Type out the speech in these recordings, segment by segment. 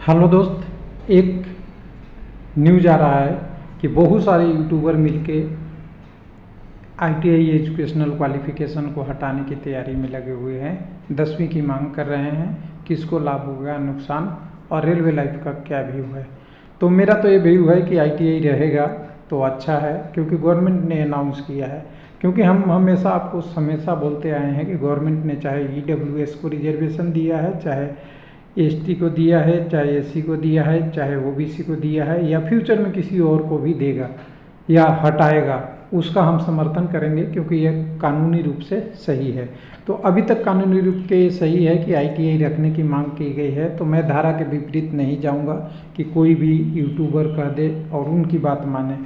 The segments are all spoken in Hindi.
हेलो दोस्त, एक न्यूज़ आ रहा है कि बहुत सारे यूट्यूबर मिलके आईटीआई एजुकेशनल क्वालिफिकेशन को हटाने की तैयारी में लगे हुए हैं। 10वीं की मांग कर रहे हैं। किसको लाभ होगा, नुकसान, और रेलवे लाइफ का क्या व्यू है। तो मेरा तो ये व्यू है कि आईटीआई रहेगा तो अच्छा है, क्योंकि गवर्नमेंट ने अनाउंस किया है। क्योंकि हम हमेशा बोलते आए हैं कि गवर्नमेंट ने चाहे ईडब्ल्यूएस को रिजर्वेशन दिया है, चाहे एसटी को दिया है, चाहे एससी को दिया है, चाहे ओबीसी को दिया है, या फ्यूचर में किसी और को भी देगा या हटाएगा, उसका हम समर्थन करेंगे, क्योंकि यह कानूनी रूप से सही है। तो अभी तक कानूनी रूप के सही है कि आईटीआई रखने की मांग की गई है। तो मैं धारा के विपरीत नहीं जाऊंगा कि कोई भी यूट्यूबर कह दे और उनकी बात माने।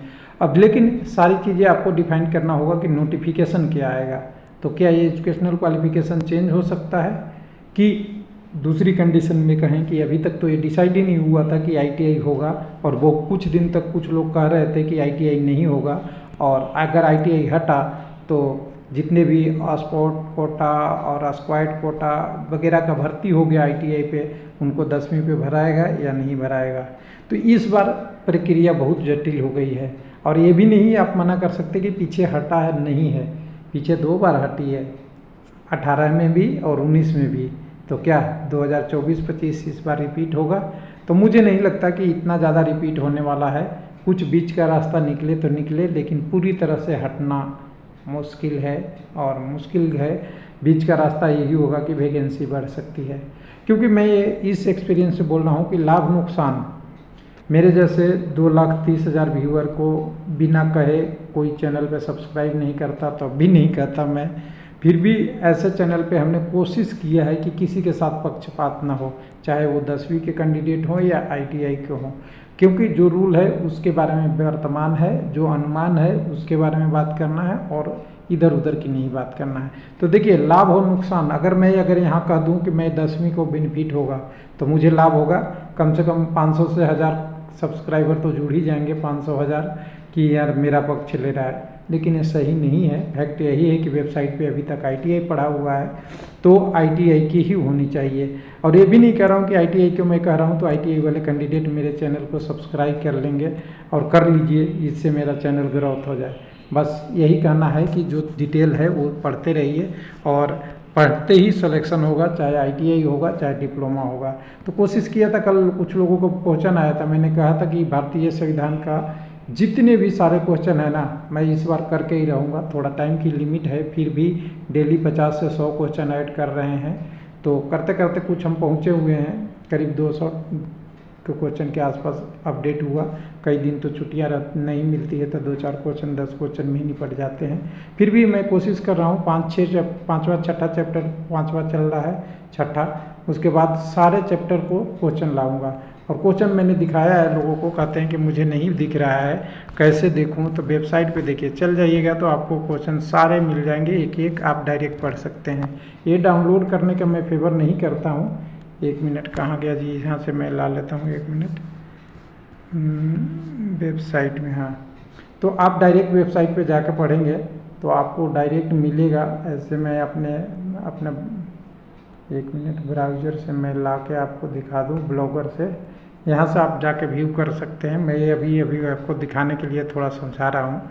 अब लेकिन सारी चीज़ें आपको डिफाइन करना होगा कि नोटिफिकेशन क्या आएगा। तो क्या ये एजुकेशनल क्वालिफिकेशन चेंज हो सकता है, कि दूसरी कंडीशन में कहें कि अभी तक तो ये डिसाइड ही नहीं हुआ था कि आईटीआई होगा, और वो कुछ दिन तक कुछ लोग कह रहे थे कि आईटीआई नहीं होगा, और अगर आईटीआई हटा तो जितने भी स्पोर्ट कोटा और स्क्वाड कोटा वगैरह का भर्ती हो गया आईटीआई पे, उनको 10वीं पे भराएगा या नहीं भराएगा। तो इस बार प्रक्रिया बहुत जटिल हो गई है, और ये भी नहीं आप मना कर सकते कि पीछे हटा है, नहीं है, पीछे 2 बार हटी है, 18 में भी और 19 में भी। तो क्या 2024-25 इस बार रिपीट होगा? तो मुझे नहीं लगता कि इतना ज़्यादा रिपीट होने वाला है। कुछ बीच का रास्ता निकले तो निकले, लेकिन पूरी तरह से हटना मुश्किल है, और मुश्किल है। बीच का रास्ता यही होगा कि वैकेंसी बढ़ सकती है। क्योंकि मैं ये इस एक्सपीरियंस से बोल रहा हूँ कि लाभ नुकसान, मेरे जैसे 2,30,000 व्यूअर को बिना कहे कोई चैनल पे सब्सक्राइब नहीं करता, तो भी नहीं कहता मैं, फिर भी ऐसे चैनल पे हमने कोशिश किया है कि किसी के साथ पक्षपात ना हो, चाहे वो 10वीं के कैंडिडेट हो या आईटीआई के हो। क्योंकि जो रूल है उसके बारे में वर्तमान है, जो अनुमान है उसके बारे में बात करना है, और इधर उधर की नहीं बात करना है। तो देखिए, लाभ और नुकसान, अगर यहाँ कह दूं कि मैं 10वीं को बेनिफिट होगा, तो मुझे लाभ होगा। कम से कम 500 से 1000 सब्सक्राइबर तो जुड़ ही जाएंगे, 500-1000 कि यार मेरा पक्ष ले रहा है। लेकिन ये सही नहीं है। फैक्ट यही है कि वेबसाइट पे अभी तक आईटीआई पढ़ा हुआ है, तो आईटीआई की ही होनी चाहिए। और ये भी नहीं कह रहा हूँ कि आईटीआई क्यों मैं कह रहा हूँ, तो आईटीआई वाले कैंडिडेट मेरे चैनल को सब्सक्राइब कर लेंगे और कर लीजिए, इससे मेरा चैनल ग्रोथ हो जाए। बस यही कहना है कि जो डिटेल है वो पढ़ते रहिए, और पढ़ते ही सिलेक्शन होगा, चाहे आईटीआई होगा चाहे डिप्लोमा होगा। तो कोशिश किया था, कल कुछ लोगों को क्वेश्चन आया था, मैंने कहा था कि भारतीय संविधान का जितने भी सारे क्वेश्चन है ना, मैं इस बार करके ही रहूँगा। थोड़ा टाइम की लिमिट है, फिर भी डेली 50 से 100 क्वेश्चन ऐड कर रहे हैं। तो करते करते कुछ हम पहुँचे हुए हैं, करीब 200 के क्वेश्चन के आसपास अपडेट हुआ। कई दिन तो छुट्टियाँ नहीं मिलती है, तो 2-4 क्वेश्चन 10 क्वेश्चन में ही निपट जाते हैं। फिर भी मैं कोशिश कर रहा हूँ, 5वां-6वां चैप्टर 5वां चल रहा है, 6ठा, उसके बाद सारे चैप्टर को क्वेश्चन लाऊंगा। और क्वेश्चन मैंने दिखाया है, लोगों को कहते हैं कि मुझे नहीं दिख रहा है, कैसे देखूं? तो वेबसाइट पे देखिए, चल जाइएगा तो आपको क्वेश्चन सारे मिल जाएंगे, एक एक आप डायरेक्ट पढ़ सकते हैं। ये डाउनलोड करने का मैं फेवर नहीं करता हूँ। 1 मिनट, कहाँ गया जी? यहाँ से मैं ला लेता हूँ, 1 मिनट। वेबसाइट में, हाँ, तो आप डायरेक्ट वेबसाइट पे जाकर पढ़ेंगे तो आपको डायरेक्ट मिलेगा। ऐसे मैं अपने 1 मिनट ब्राउज़र से मैं ला के आपको दिखा दूँ, ब्लॉगर से, यहाँ से आप जाके व्यू कर सकते हैं। मैं अभी आपको दिखाने के लिए थोड़ा समझा रहा हूँ।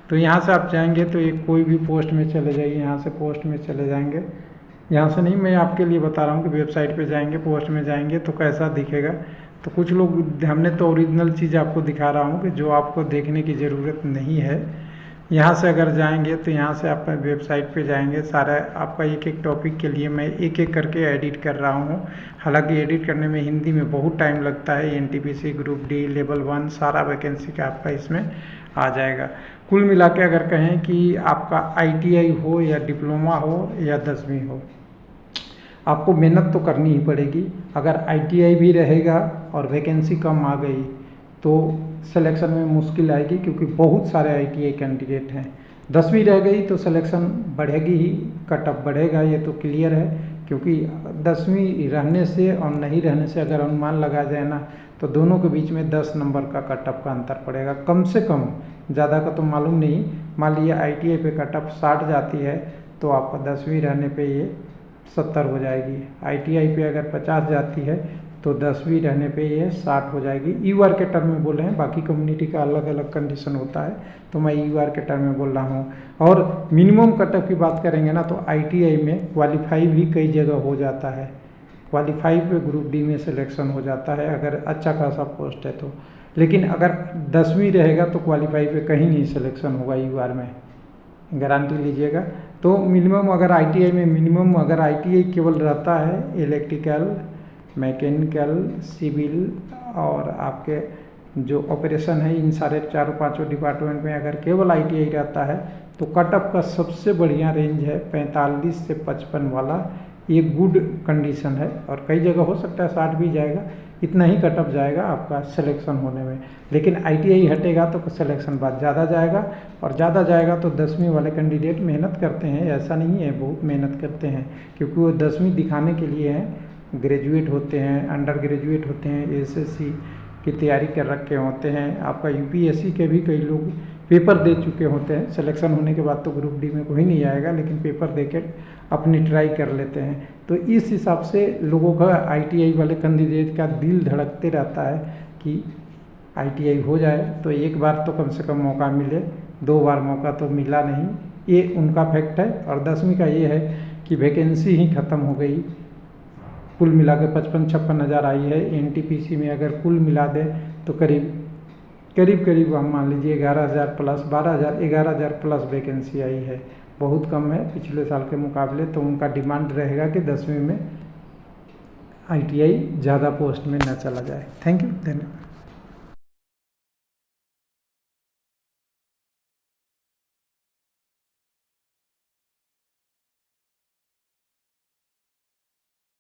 तो यहाँ से आप जाएंगे तो एक कोई भी पोस्ट में चले जाइए, यहाँ से पोस्ट में चले जाएंगे। यहाँ से नहीं, मैं आपके लिए बता रहा हूँ कि वेबसाइट पे जाएंगे, पोस्ट में जाएंगे तो कैसा दिखेगा। तो कुछ लोग, हमने तो ओरिजिनल चीज़ आपको दिखा रहा हूँ कि जो आपको देखने की ज़रूरत नहीं है। यहाँ से अगर जाएंगे तो यहाँ से आप वेबसाइट पे जाएंगे, सारा आपका एक एक टॉपिक के लिए मैं एक एक करके एडिट कर रहा हूँ। हालांकि एडिट करने में हिंदी में बहुत टाइम लगता है। एनटीपीसी, ग्रुप डी, लेवल 1 सारा वैकेंसी का आपका इसमें आ जाएगा। कुल मिला के अगर कहें कि आपका आईटीआई हो या डिप्लोमा हो या 10वीं हो, आपको मेहनत तो करनी ही पड़ेगी। अगर आईटीआई भी रहेगा और वैकेंसी कम आ गई तो सिलेक्शन में मुश्किल आएगी, क्योंकि बहुत सारे आईटीआई कैंडिडेट हैं। 10वीं रह गई तो सिलेक्शन बढ़ेगी ही, कटअप बढ़ेगा, ये तो क्लियर है। क्योंकि 10वीं रहने से और नहीं रहने से अगर अनुमान लगा जाए ना, तो दोनों के बीच में 10 नंबर का कटअप का अंतर पड़ेगा, कम से कम। ज़्यादा का तो मालूम नहीं। मान लीजिए आईटीआई पे कटअप 60 जाती है, तो आपका 10वीं रहने पे ये 70 हो जाएगी। आईटीआई पे अगर 50 जाती है तो 10वीं रहने पे ये 60 हो जाएगी। यूआर के टर्म में बोल रहे हैं, बाकी कम्युनिटी का अलग अलग कंडीशन होता है, तो मैं यूआर के टर्म में बोल रहा हूँ। और मिनिमम कट ऑफ की बात करेंगे ना, तो आईटीआई में क्वालिफाई भी कई जगह हो जाता है। क्वालिफाई पे ग्रुप डी में सिलेक्शन हो जाता है अगर अच्छा खासा पोस्ट है तो। लेकिन अगर 10वीं रहेगा तो क्वालिफाई पे कहीं नहीं सिलेक्शन होगा यूआर में, गारंटी लीजिएगा। तो मिनिमम अगर आईटीआई में मिनिमम अगर आईटीआई केवल रहता है इलेक्ट्रिकल, मैकेनिकल, सिविल और आपके जो ऑपरेशन है, इन सारे चारों पांचों डिपार्टमेंट में अगर केवल आईटीआई रहता है तो कट ऑफ का सबसे बढ़िया रेंज है 45 से 55 वाला। ये गुड कंडीशन है और कई जगह हो सकता है 60 भी जाएगा, इतना ही कट ऑफ जाएगा आपका सिलेक्शन होने में। लेकिन आईटीआई हटेगा तो सिलेक्शन बाद ज़्यादा जाएगा, और ज़्यादा जाएगा तो 10वीं वाले कैंडिडेट मेहनत करते हैं, ऐसा नहीं है, बहुत मेहनत करते हैं, क्योंकि वो 10वीं दिखाने के लिए हैं। ग्रेजुएट होते हैं, अंडर ग्रेजुएट होते हैं, एसएससी की तैयारी कर रखे होते हैं, आपका यूपीएससी के भी कई लोग पेपर दे चुके होते हैं। सिलेक्शन होने के बाद तो ग्रुप डी में कोई नहीं आएगा, लेकिन पेपर दे के अपनी ट्राई कर लेते हैं। तो इस हिसाब से लोगों का आईटीआई वाले कैंडिडेट का दिल धड़कते रहता है कि आईटीआई हो जाए तो एक बार तो कम से कम मौका मिले, 2 बार मौका तो मिला नहीं, ये उनका फैक्ट है। और 10वीं का ये है कि वैकेंसी ही ख़त्म हो गई, कुल मिला के 55-56 हज़ार आई है। एनटीपीसी में अगर कुल मिला दे तो करीब हम मान लीजिए 11,000 प्लस 12,000 11,000 प्लस वैकेंसी आई है, बहुत कम है पिछले साल के मुकाबले। तो उनका डिमांड रहेगा कि 10वीं में आईटीआई ज़्यादा पोस्ट में न चला जाए। थैंक यू, धन्यवाद।